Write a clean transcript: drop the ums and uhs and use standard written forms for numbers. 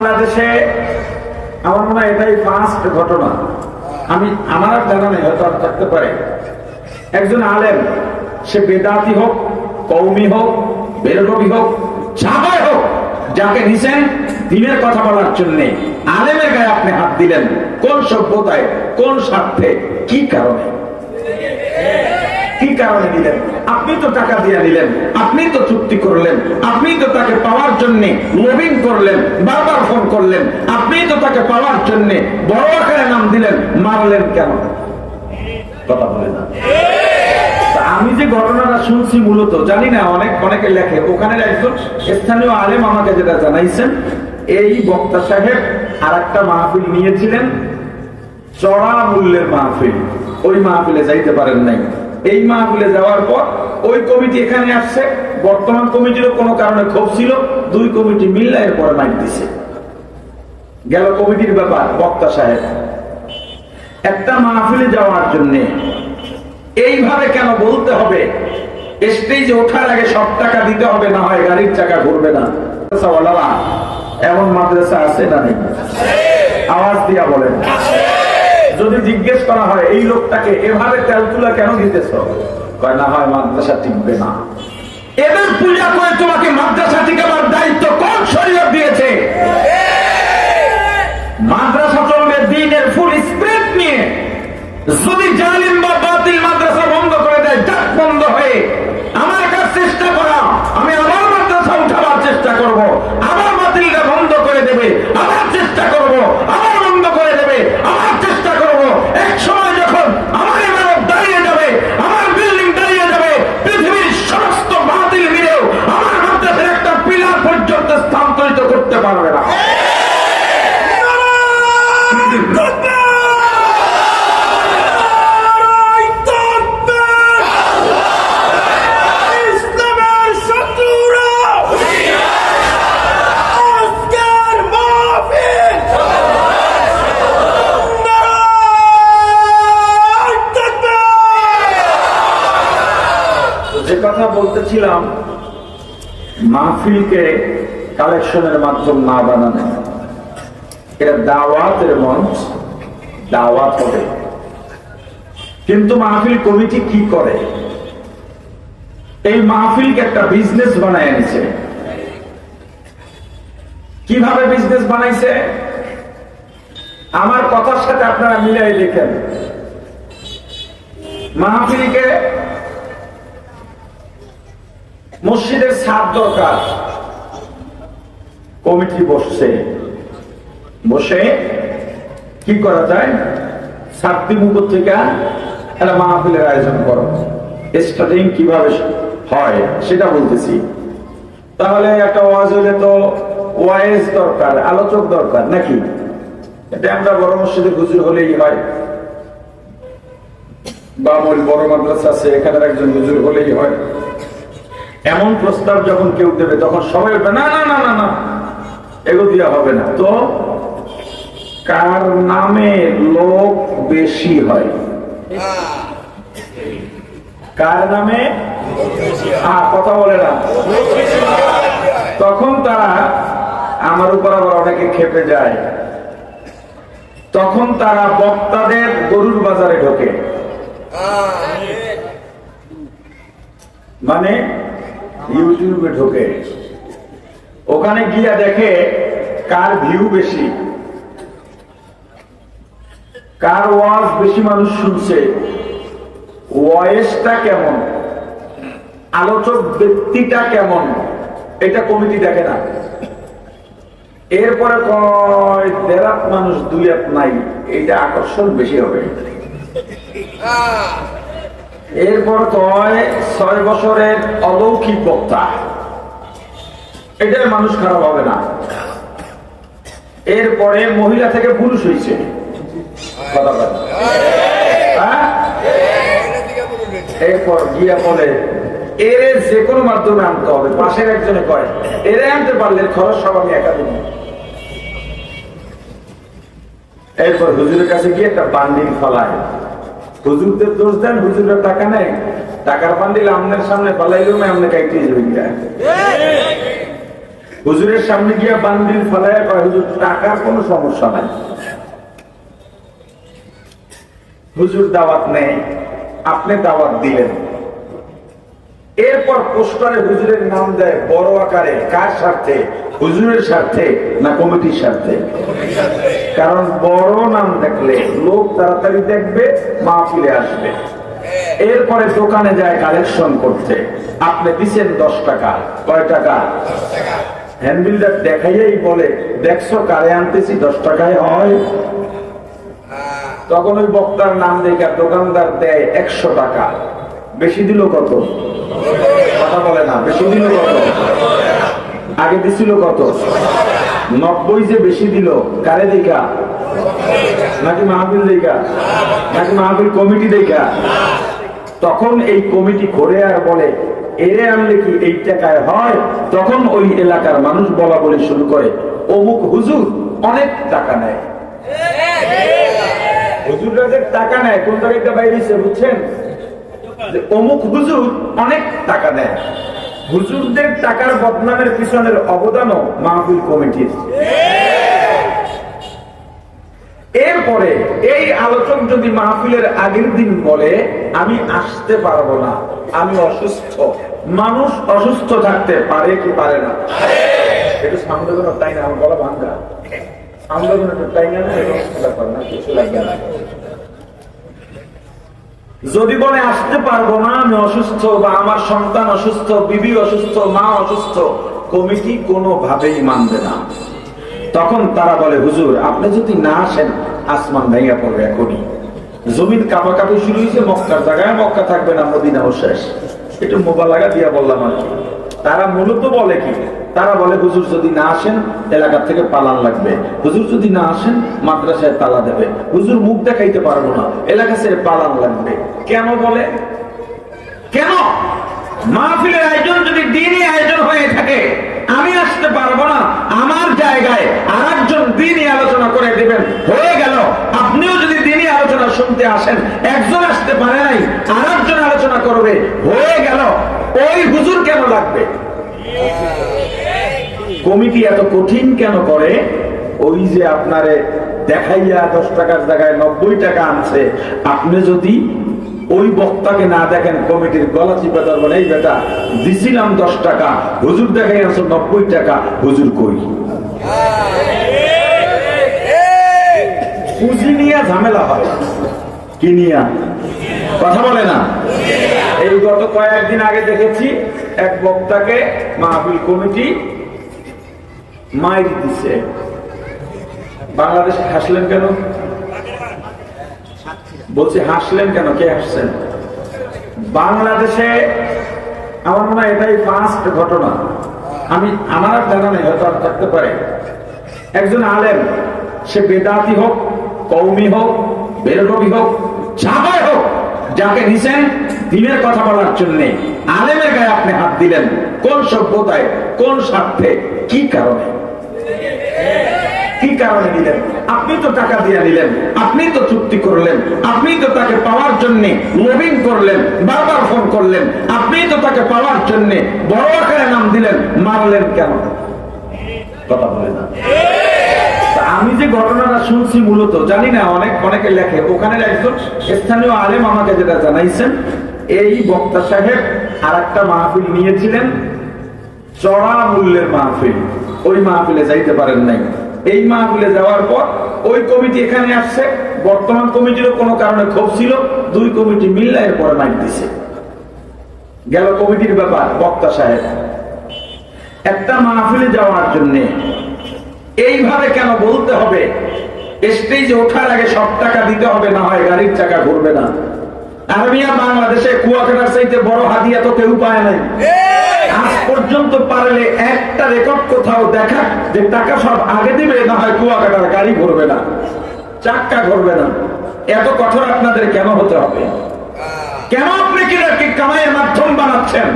বাংলাদেশে আমার মনে হয় এটাই ফার্স্ট ঘটনা। আমার আর জানা নেই, হয়তো আর থাকতে পারে। একজন আলেম, সে বেদাতি হোক, কওমি হোক, বেরলভী হোক, যাহাই হোক, যাকে নিছেন দিনের কথা বলার জন্য, আলেমের গায়ে আপনি হাত দিলেন কোন সভ্যতায়, কোন স্বার্থে, কি কারণে? কি কারণে দিলেন? আপনি তো টাকা দিয়ে নিলেন, আপনি তো চুক্তি করলেন, আপনি তো তাকে পাওয়ার জন্য লবিং করলেন, বারবার ফোন করলেন, আপনি তো তাকে পাওয়ার জন্য বড় আকারে নাম দিলেন, মারলেন কেন? কথা বলে না। আমি যে ঘটনাটা শুনছি মূলত জানি না, অনেকে লেখে, ওখানে একজন স্থানীয় আলেম আমাকে যেটা জানাইছেন, এই বক্তা সাহেব আর একটা মাহফিল নিয়েছিলেন, চড়া মূল্যের মাহফিল, ওই মাহফিলে যাইতে পারেন নাই। এই মাহফিলে যাওয়ার পর ওই কমিটি এখানে আসছে, বর্তমান কমিটিরও কোনো কারণে ক্ষোভ ছিল, দুই কমিটি মিল্লা এর পরে মাইক দিছে, গেল কমিটির ব্যাপার। বক্তা সাহেব একটা মাহফিলে যাওয়ার জন্য এইভাবে কেন বলতে হবে? স্টেজে ওঠার আগে সব টাকা দিতে হবে, না হয় গাড়ির চাকা ঘুরবে না। এমন মাদ্রাসা আছে না নেই? আওয়াজ দিয়া বলেন। যদি জিজ্ঞেস করা হয় এই লোকটাকে এভাবে তেল তুলা কেন দিতেছ, না হয় মাদ্রাসা টিকবে না। এদের পূজা করে তোমাকে মাদ্রাসা টিকাবার দায়িত্ব কোন শরীয়ত দিয়েছে? মাদ্রাসা চলবে দ্বীনের ফুল স্পিরিট নিয়ে। যদি জালিম বা বাতিল মাদ্রাসা বন্ধ করে দেয়, ডাক বন্ধ হয়ে আমার কাছে চেষ্টা করা, আমি আবার মাদ্রাসা উঠাবার চেষ্টা করব, আবার বাতিলটা বন্ধ করে দেবে, আবার চেষ্টা করব, আবার বন্ধ করে দেবে, আবার চেষ্টা করব। এক সময় যখন আমার ইমারত দাঁড়িয়ে যাবে, আমার বিল্ডিং দাঁড়িয়ে যাবে, পৃথিবীর সমস্ত বাতিল মিলেও আমার মাদ্রাসার একটা পিলার পর্যন্ত স্থানান্তরিত করতে পারবে না। যে কথা বলতেছিলাম, মাহফিলকে কালেকশনের মাধ্যম না বানানো, এটা দাওয়াতের মঞ্চ, দাওয়াত হবে। কিন্তু মাহফিল কমিটি কি করে? এই মাহফিলকে একটা বিজনেস বানায় এনেছে। কিভাবে বিজনেস বানাইছে? আমার কথার সাথে আপনারা মিলাই দেখেন। মাহফিলকে মসজিদের ছাদ দরকার, কমিটি বসে কি করা যায়, ছাত্রী মুখ থেকে একটা মাহফিলের আয়োজন করো। স্টার্টিং কিভাবে হয় সেটা বলতেছি। তাহলে একটা ওয়াজ হইলে তো ওয়াইজ দরকার, আলোচক দরকার নাকি? এটা আমরা বড় মসজিদে হুজুর হলেই হয়, বা বড় মাদ্রাসা আছে এখানের একজন হুজুর হলেই হয়। এমন প্রস্তাব যখন কেউ দেবে তখন সবাই বলবে না না না না না, এগো দিয়া হবে না। তো কার নামে লোক বেশি হয়, কার নামে কথা বলে না, তখন তারা আমার উপর আবার অনেকে খেপে যায়। তখন তারা বক্তাদের গরুর বাজারে ঢোকে, মানে ইউটিউবে ঢোকে। ওখানে গিয়া দেখে কার ভিউ বেশি, কার ওয়াজ বেশি মানুষ শুনছে, ওয়েসটা কেমন, আলোচক ব্যক্তিটা কেমন, এটা কমিটি দেখে না। এরপরে কয় দেড়াত মানুষ দুই হাত নাই, এইটা আকর্ষণ বেশি হবে। এরপর কয় 6 বছরের অলৌকিক বক্তা, এটার মানুষ খারাপ হবে না। এরপরে মহিলা থেকে পুরুষ হয়েছে, এরপর গিয়া বলে এর যে কোনো মাধ্যমে আনতে হবে। পাশের একজনে কয় এরে আনতে পারলে খরচ সব আমি একা দেব। এরপর হুজুরের কাছে গিয়ে একটা বান্ডিল ফালায়, হুজুরদের দোষ দেন, হুজুরের টাকা নেই, টাকার বান্ডিল আমনের সামনে ফালাইলেও আমি আপনাকে একটি হুজুরের সামনে গিয়া বান্ডিল ফেলায় কয়, হুজুর টাকার কোনো সমস্যা নাই। হুজুর দাওয়াত নেই, আপনি দাওয়াত দিলেন। এরপর পোস্টারে হুজুরের নাম দেয় বড় আকারে। কার স্বার্থে? হুজুরের স্বার্থে না কমিটির স্বার্থে? কারণ বড় নাম দেখলে লোক তাড়াতাড়ি দেখবে, মাহফিলে আসবে। এরপরে দোকানে যায় কালেকশন করতে। আপনি দিচ্ছেন 10 টাকা। কয় টাকা? হ্যান্ডবিলটা দেখাইয়াই বলে, দেখছো কারে আনতেছি, 10 টাকায় হয়। তখন ওই বক্তার নাম দেখে দোকানদার দেয় 100 টাকা। বেশি দিল কত? কথা বলে না। বেশি দিল কত? আগে দিছিল কত? 90। যে বেশি দিল কারে দেখা? নাকি মাহফিল দেখা? নাকি মাহফিল কমিটি দেখা? তখন এই কমিটি ঘুরে আর বলে, এরে আনলে কি এই টাকায় হয়? তখন ওই এলাকার মানুষ বলা বলি শুরু করে, অমুক হুজুর অনেক টাকা নেয়। হুজুররা যে টাকা নেয় কোন টাকা বাইরেছে বুঝছেন? অমুক হুজুর অনেক টাকা দেয়। হুজুরদের টাকার বদনামের পিছনের অবদানও মাহফিল কমিটির। এরপরে এই আলোচক যদি মাহফিলের আগের দিন বলে, আমি আসতে পারবো না, আমি অসুস্থ। মানুষ অসুস্থ থাকতে পারে কি পারে না? একটু সামনে কোনো তাই না, আমার গলা ভাঙ্গা সামনে কোনো তাই না, ব্যাপার না, কিছু লাগবে না। যদি বলে আসতে পারবো না, আমি অসুস্থ, বা আমার সন্তান অসুস্থ, বিবি অসুস্থ, মা অসুস্থ, কমিটি কোনোভাবেই মানবে না। তখন তারা বলে, হুজুর আপনি যদি না আসেন আসমান ভেঙে পড়বে এখনই। জমিন কাঁপাকাঁপি শুরু হয়েছে, মক্কার জায়গায় মক্কা থাকবে না, মদিনাও শেষ। একটু মোবাইল দিয়ে বললাম আর কি। তারা মূলত বলে কি? তারা বলে, হুজুর যদি না আসেন এলাকা থেকে পালান লাগবে, হুজুর যদি না আসেন মাদ্রাসায় তালা দেবে, হুজুর মুখ দেখাইতে পারবো না, এলাকা ছেড়ে পালান লাগবে। কেন বলে? কেন? মাহফিলের আয়োজন যদি দিনই আয়োজন হয়ে থাকে, আমি আসতে পারবো না, আমার জায়গায় আর একজন দিনই আলোচনা করে দিবেন, হয়ে গেল। আপনিও যদি দিনই আলোচনা শুনতে আসেন, একজন আসতে পারে নাই, আর একজন আলোচনা করবে, হয়ে গেল। ওই হুজুর কেন লাগবে? কমিটি এত কঠিন কেন করে? ওই যে আপনারে দেখাইয়া 10 টাকার জায়গায় 90 টাকা আনছে, আপনি যদি ওই বক্তাকে না দেখেন, কমিটির গলা চিপে ধরবেন, এই বেটা দিছিলাম 10 টাকা, হুজুর দেখাই আনছো 90 টাকা, হুজুর কই? পুঁজি নিয়ে ঝামেলা হয়। কি নিয়া? কথা বলে না। এই গত কয়েকদিন আগে দেখেছি এক বক্তাকে মাহফিল কমিটি মাইর দিছে। বাংলাদেশে হাসলেন কেন? বলছি হাসলেন কেন? কে হাসছেন? বাংলাদেশে আমার মনে হয় এটাই ফার্স্ট ঘটনা। আমার আর জানা নেই, হয়তো আর থাকতে পারে। একজন আলেম, সে বেদাতি হোক, কওমি হোক, বেরলভী হোক, যাহাই হোক, যাকে নিছেন দিনের কথা বলার জন্য, আলেমের গায়ে আপনি হাত দিলেন কোন সভ্যতায়, কোন স্বার্থে, কি কারণে? কি কারণে দিলেন? আপনি তো টাকা দিয়ে নিলেন, আপনি তো চুক্তি করলেন, আপনি তো তাকে পাওয়ার জন্য লবিং করলেন, বারবার ফোন করলেন, আপনি তো তাকে পাওয়ার জন্য বড় আকারে নাম দিলেন, মারলেন কেন? কথা বলে না। আমি যে ঘটনাটা শুনছি, মূলত জানি না, অনেকে লেখে, ওখানের একজন স্থানীয় আলেম আমাকে যেটা জানাইছেন, এই বক্তা সাহেব আর একটা মাহফিল নিয়েছিলেন, চড়া মূল্যের মাহফিল। ওই মাহফিলে যাইতে পারেন নাই। এই মাহফিলে যাওয়ার পর ওই কমিটি এখানে আসছে, বর্তমান কমিটিরও কোনো কারণে ক্ষোভ ছিল, দুই কমিটি মিললে এরপরে মাইক দিছে। গেল কমিটির ব্যাপার। বক্তা সাহেব একটা মাহফিলে যাওয়ার জন্য এইভাবে কেন বলতে হবে? স্টেজে ওঠার আগে সব টাকা দিতে হবে, না হয় গাড়ির চাকা ঘুরবে না। আর মিয়া বাংলাদেশে কুয়াকাটার চাইতে বড় হাদিয়া তো কেউ পায় নাই। আজ পর্যন্ত পারলে একটা রেকর্ড কোথাও দেখা যে টাকা সব আগে দিবে, না হয় কুয়াকাটার গাড়ি ঘুরবে না, চাক্কা ঘুরবে না। এত কঠোর আপনাদের কেন হতে হবে? কেন আপনি কি কামাইয়ের মাধ্যম বানাচ্ছেন?